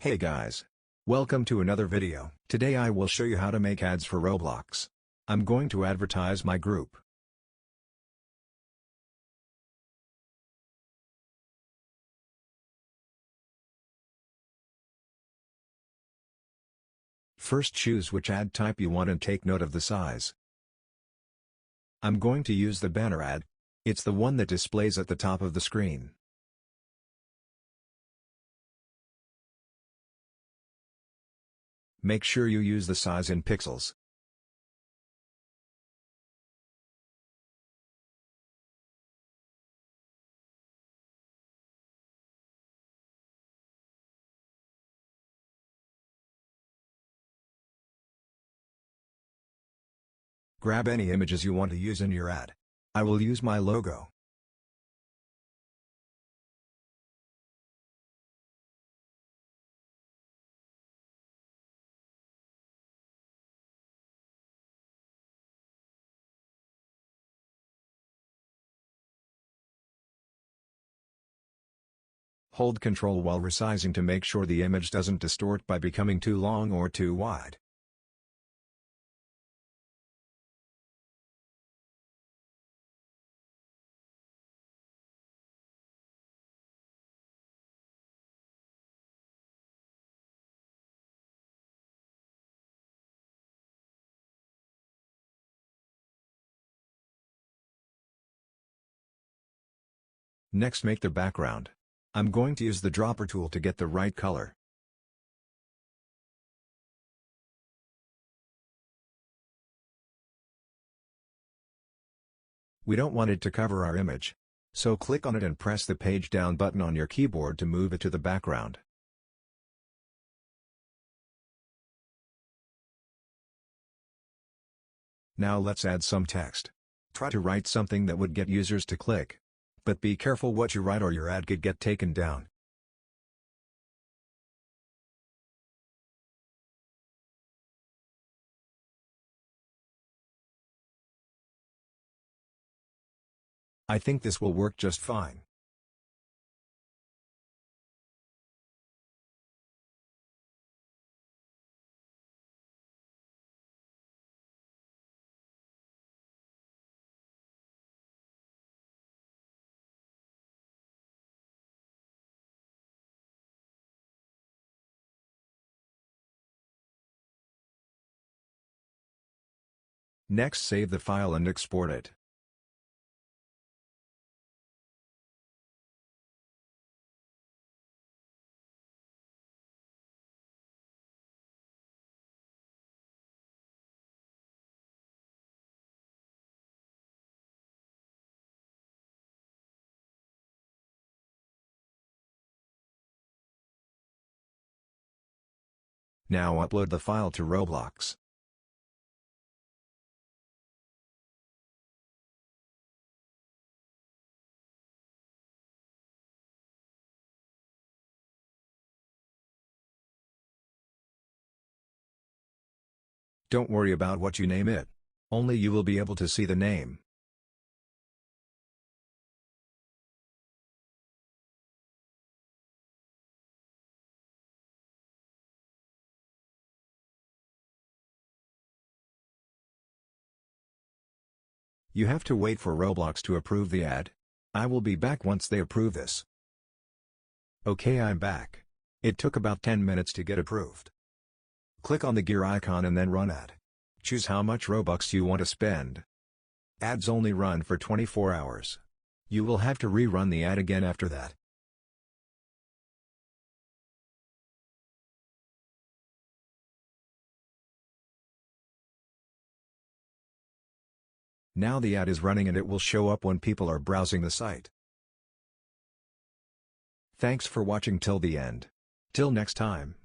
Hey guys! Welcome to another video. Today I will show you how to make ads for Roblox. I'm going to advertise my group. First choose which ad type you want and take note of the size. I'm going to use the banner ad. It's the one that displays at the top of the screen. Make sure you use the size in pixels. Grab any images you want to use in your ad. I will use my logo. Hold Ctrl while resizing to make sure the image doesn't distort by becoming too long or too wide. Next, make the background. I'm going to use the dropper tool to get the right color. We don't want it to cover our image. So click on it and press the page down button on your keyboard to move it to the background. Now let's add some text. Try to write something that would get users to click. But be careful what you write or your ad could get taken down. I think this will work just fine. Next, save the file and export it. Now upload the file to Roblox. Don't worry about what you name it. Only you will be able to see the name. You have to wait for Roblox to approve the ad. I will be back once they approve this. Okay, I'm back. It took about 10 minutes to get approved. Click on the gear icon and then run ad. Choose how much Robux you want to spend. Ads only run for 24 hours. You will have to rerun the ad again after that. Now the ad is running and it will show up when people are browsing the site. Thanks for watching till the end. Till next time.